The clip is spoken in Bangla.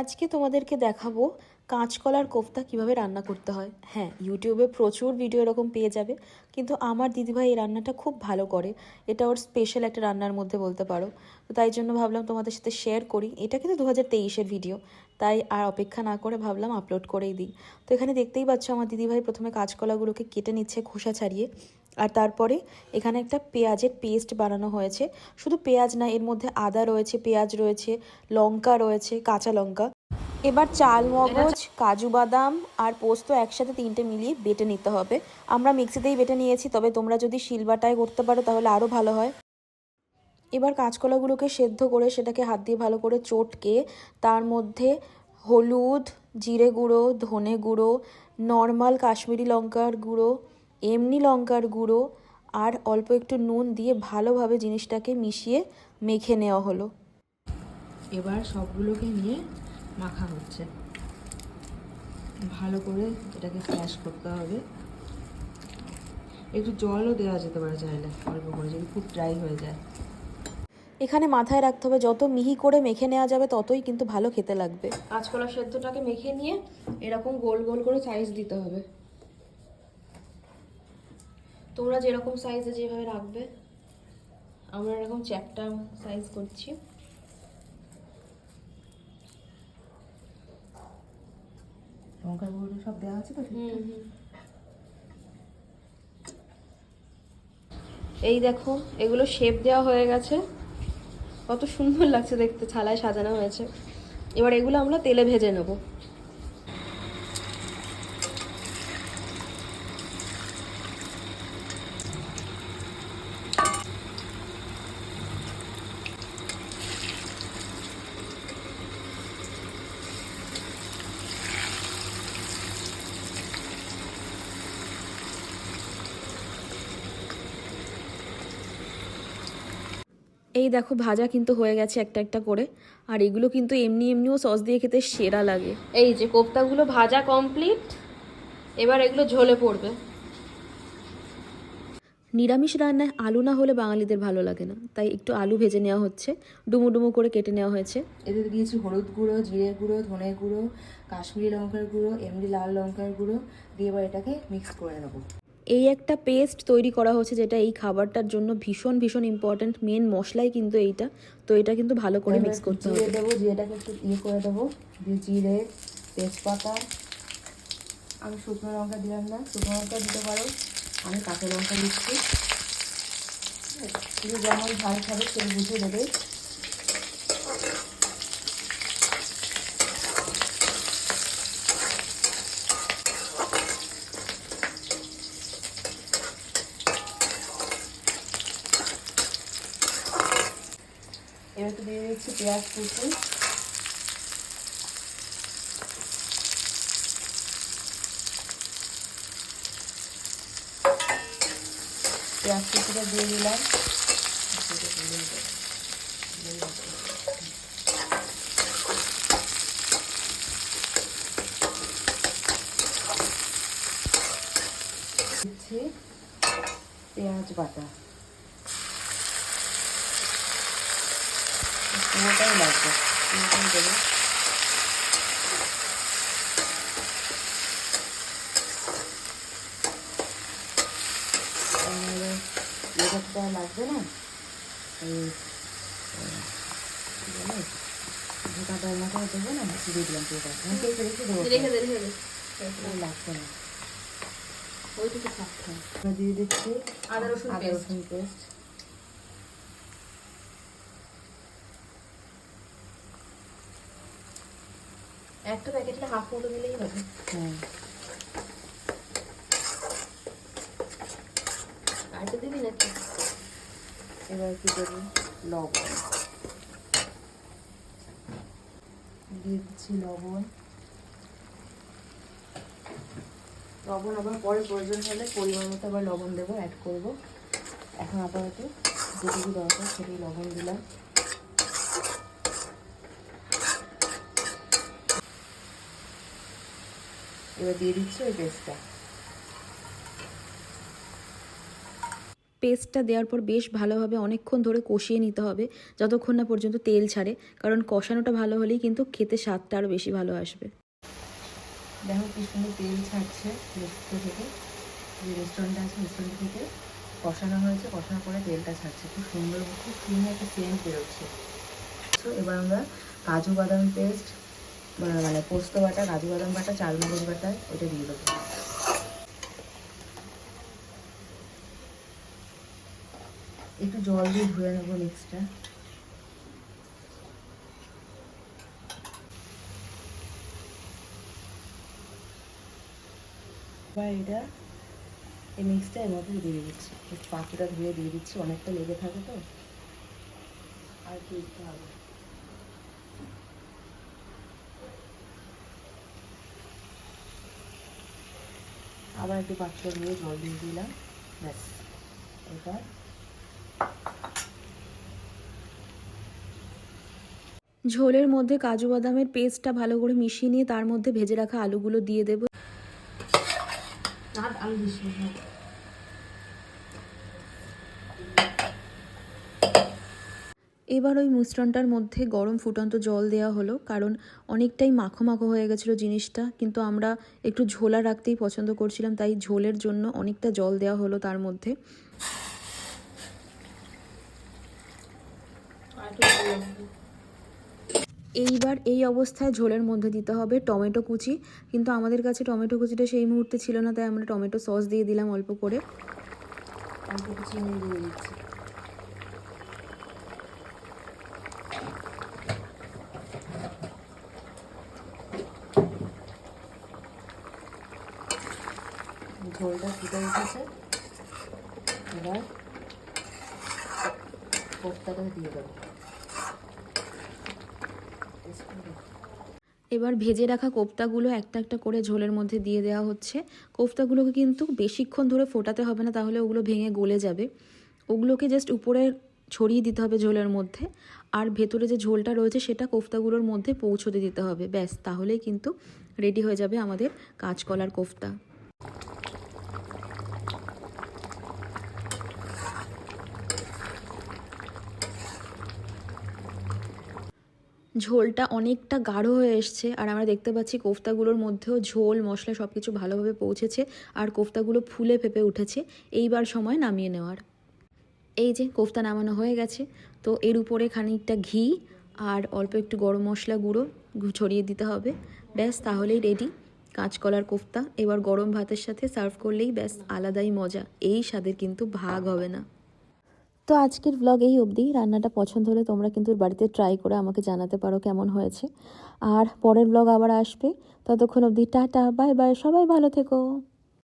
আজকে তোমাদেরকে দেখাবো কাঁচকলার কোফতা কিভাবে রান্না করতে হয়। হ্যাঁ, ইউটিউবে প্রচুর ভিডিও এরকম পেয়ে যাবে, কিন্তু আমার দিদিভাই এই রান্নাটা খুব ভালো করে। এটা ওর স্পেশাল একটা রান্নার মধ্যে বলতে পারো। তো তাই জন্য ভাবলাম তোমাদের সাথে শেয়ার করি। এটা কিন্তু 2023-এর ভিডিও, তাই আর অপেক্ষা না করে ভাবলাম আপলোড করেই দিই। তো এখানে দেখতেই পাচ্ছ আমার দিদিভাই প্রথমে কাঁচকলাগুলোকে কেটে নিচ্ছে খোসা ছাড়িয়ে, আর তারপরে এখানে একটা পেঁয়াজের পেস্ট বানানো হয়েছে। শুধু পেঁয়াজ না, এর মধ্যে আদা রয়েছে, পেঁয়াজ রয়েছে, লঙ্কা রয়েছে, কাঁচা লঙ্কা। এবার চাল মগজ, কাজু বাদাম আর পোস্ত একসাথে তিনটে মিলিয়ে বেটে নিতে হবে। আমরা মিক্সিতেই বেটে নিয়েছি, তবে তোমরা যদি শিলবাটায় করতে পারো তাহলে আরও ভালো হয়। এবার কাঁচকলাগুলোকে সেদ্ধ করে সেটাকে হাত দিয়ে ভালো করে চটকে তার মধ্যে হলুদ, জিরে গুঁড়ো, ধনে গুঁড়ো, নর্মাল কাশ্মীরি লঙ্কার গুঁড়ো, এমনি লঙ্কার গুঁড়ো আর অল্প একটু নুন দিয়ে ভালোভাবে জিনিসটাকে মিশিয়ে মেখে নেওয়া হলো। এবার সবগুলোকে নিয়ে মাখা হচ্ছে, ভালো করে এটাকে স্ম্যাশ করতে হবে। একটু জলও দেওয়া যেতে পারে চাইলে, অল্প করে, যদি খুব ড্রাই হয়ে যায়। এখানে মাথায় রাখতে হবে যত মিহি করে মেখে নেওয়া যাবে ততই কিন্তু ভালো খেতে লাগবে। কাঁচকলা সেদ্ধটাকে মেখে নিয়ে এরকম গোল গোল করে সাইজ দিতে হবে। তোমরা যেরকম সাইজে যেভাবে রাখবে, আমরা এরকম চ্যাপটা সাইজ করছি। লঙ্কার গুঁড়ো সব দেওয়া আছে তো। এই দেখো, এগুলো শেপ দেওয়া হয়ে গেছে, কত সুন্দর লাগছে দেখতে, থালায় সাজানো হয়েছে। এবার এগুলো আমরা তেলে ভেজে নেব। এই দেখো ভাজা কিন্তু হয়ে গেছে একটা একটা করে, আর এগুলো কিন্তু এমনি এমনিও সস দিয়ে খেতে সেরা লাগে। এই যে কোফতাগুলো ভাজা কমপ্লিট, এবার এগুলো ঝোলে পড়বে। নিরামিষ রান্নায় আলু না হলে বাঙালিদের ভালো লাগে না, তাই একটু আলু ভেজে নেওয়া হচ্ছে, ডুমো ডুমো করে কেটে নেওয়া হয়েছে। এতে দিয়েছি হলুদ গুঁড়ো, জিরে গুঁড়ো, ধনে গুঁড়ো, কাশ্মীরি লঙ্কার গুঁড়ো, এমনি লাল লঙ্কার গুঁড়ো দিয়ে এবার এটাকে মিক্স করে নেবো। এই একটা পেস্ট তৈরি করা হচ্ছে, যেটা এই খাবারটার জন্য ভীষণ ভীষণ ইম্পর্ট্যান্ট। মেন মশলাই কিন্তু এইটা, তো এটা কিন্তু ভালো করে মিক্স করতে হবে। জিরে দেবো, জিরেটাকে একটু করে দেবো, দিয়ে জিরে, তেজপাতা। আমি শুকনো লঙ্কা দিলাম না, শুকনো লঙ্কা দিতে পারো, আমি কাঁচা লঙ্কা দিচ্ছি। তুমি যেমন ঝাল খাবে সেই বুঝে দেবে। এবার একটু দিয়ে দিচ্ছি পেঁয়াজ কুচি। পেঁয়াজ কুচিটা দিয়ে দিলাম। দিচ্ছি পেঁয়াজ বাটা, পুরোটাই লাগবে, পুরোটাই দেবো। এটা লাগবে না, এই ঢোকা ডালনাটা দেবো না, দিয়ে দিলাম পুরোটা, রেখে দেবো, লাগবে না, ওইটুকু থাকতে। দিয়ে দিচ্ছি আদা রসুন পেস্ট। একটা প্যাকেটে হাফ মুঠো দিলেই হবে। হ্যাঁ, আরেকটা দিবি নাকি? এবার কি দেবো, লবণ দিয়ে দিচ্ছি, লবণ আবার পরে প্রয়োজন হলে পরিমাণ মতো আবার লবণ দেবো, অ্যাড করবো। এখন আপাতত যেটুকু দরকার সেটুকু লবণ দিলাম। এবার দিয়ে দিচ্ছি ওই পেস্টটা। পেস্টটা দেওয়ার পর বেশ ভালোভাবে অনেকক্ষণ ধরে কষিয়ে নিতে হবে, যতক্ষণ না পর্যন্ত তেল ছাড়ে, কারণ কষানোটা ভালো হলেই কিন্তু খেতে স্বাদটা আরও বেশি ভালো আসবে। দেখো কি সুন্দর তেল ছাড়ছে রেস্টুরেন্ট থেকে, যে রেস্টুরেন্টটা আছে রেস্টুরেন্ট থেকে কষানো হয়েছে, কষানোর পরে তেলটা ছাড়ছে, খুব সুন্দর, খুব সুন্দর একটা সেন্ট বেরোচ্ছে। তো এবার আমরা কাজু বাদাম পেস্ট মানে পোস্ত বাটা, কাজু বাদাম বাটা, চালমগজ বাটা ওটা দিয়ে দেবো। একটু জল দিয়ে ধুয়ে নেবো মিক্সটা। এবার এটা এই মিক্সটা এর মধ্যে দিয়ে দিচ্ছি, একটু পাখিটা ধুয়ে দিয়ে দিচ্ছি, অনেকটা লেগে থাকে তো, আর কি দিতে হবে। আবার একটু পাখিটা ধুয়ে জল দিয়ে দিলাম, ব্যাস। এবার ঝোলের মধ্যে কাজু বাদামের পেস্টটা ভালো করে মিশিয়ে নিয়ে তার মধ্যে ভেজে রাখা আলুগুলো দিয়ে দেবো। এবার ওই মিশ্রণটার মধ্যে গরম ফুটন্ত জল দেওয়া হলো, কারণ অনেকটাই মাখো মাখো হয়ে গেছিলো জিনিসটা, কিন্তু আমরা একটু ঝোলা রাখতেই পছন্দ করছিলাম, তাই ঝোলের জন্য অনেকটা জল দেওয়া হলো তার মধ্যে। এইবার এই অবস্থায় ঝোলের মধ্যে দিতে হবে টমেটো কুচি, কিন্তু আমাদের কাছে টমেটো কুচিটা সেই মুহূর্তে ছিল না, তাই আমরা টমেটো সস দিয়ে দিলাম অল্প করে। অল্প কিছু চিনি দিয়ে দিচ্ছি। ঝোলটা ফুটে উঠেছে, এবার কোফতাটা দিয়ে দেবো। এবার ভেজে রাখা কোফতাগুলো একটা একটা করে ঝোলের মধ্যে দিয়ে দেওয়া হচ্ছে। কোফতাগুলোকে কিন্তু বেশিক্ষণ ধরে ফোটাতে হবে না, তাহলে ওগুলো ভেঙে গলে যাবে। ওগুলোকে জাস্ট উপরে ছড়িয়ে দিতে হবে ঝোলের মধ্যে, আর ভেতরে যে ঝোলটা রয়েছে সেটা কোফতাগুলোর মধ্যে পৌঁছতে দিতে হবে, ব্যাস। তাহলেই কিন্তু রেডি হয়ে যাবে আমাদের কাঁচকলার কোফতা। ঝোলটা অনেকটা গাঢ় হয়ে এসছে, আর আমরা দেখতে পাচ্ছি কোফতাগুলোর মধ্যেও ঝোল মশলা সব কিছু ভালোভাবে পৌঁছেছে, আর কোফতাগুলো ফুলে ফেপে উঠেছে। এইবার সময় নামিয়ে নেওয়ার। এই যে কোফতা নামানো হয়ে গেছে, তো এর উপরে খানিকটা ঘি আর অল্প একটু গরম মশলা গুঁড়ো ছড়িয়ে দিতে হবে, ব্যাস। তাহলেই রেডি কাঁচকলার কোফতা। এবার গরম ভাতের সাথে সার্ভ করলেই ব্যাস, আলাদাই মজা, এই স্বাদের কিন্তু ভাগ হবে না। তো আজকের ব্লগ এই অবধি। রান্নাটা পছন্দ হলে তোমরা কিন্তু বাড়িতে ট্রাই করে আমাকে জানাতে পারো কেমন হয়েছে, আর পরের ব্লগ আবার আসবে। ততক্ষণ অবধি টাটা, বাই বাই, সবাই ভালো থেকো।